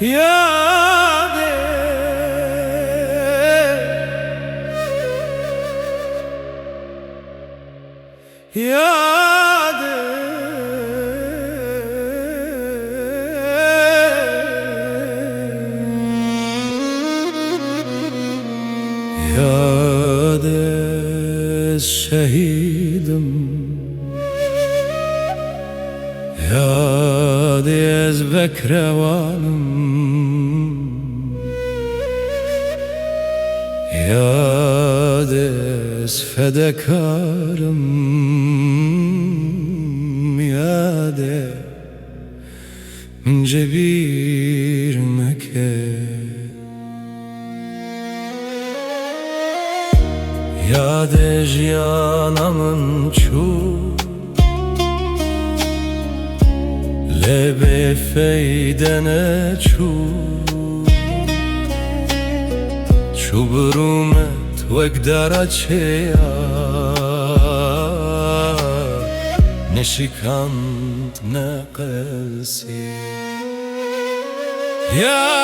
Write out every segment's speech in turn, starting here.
یاده یاد شهیدم، یاد از بکروانم، یاد از فداکارم، یاد من جبیر مکه، یاد جیانم چو لب فیدن چو برومت وقدر چه نشکند نقصی یاد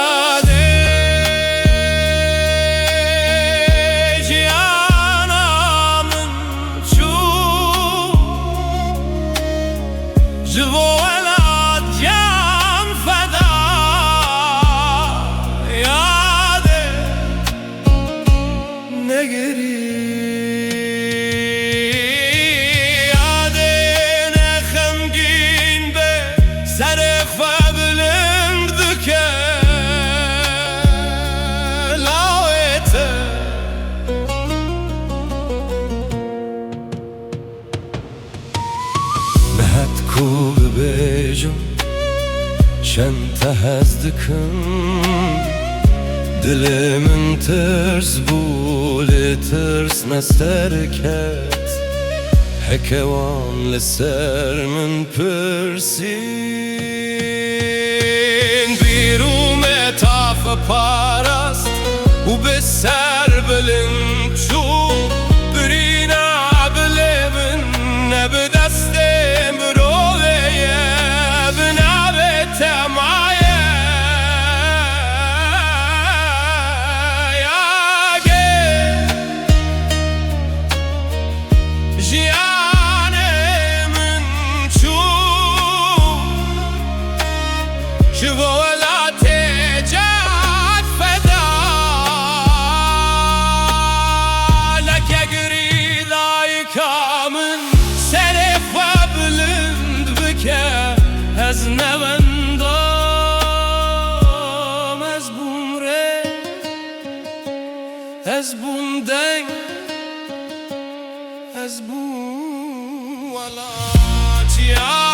ببیجم چند تهز دکم دل من ترس بول ترس نسر کت حکوان لسر من پرسین بیروم تاف پارست و به سر بلند چو برینا بلبن نب دستم از نوندم از بوم ره از بوم دنگ از بوم ولا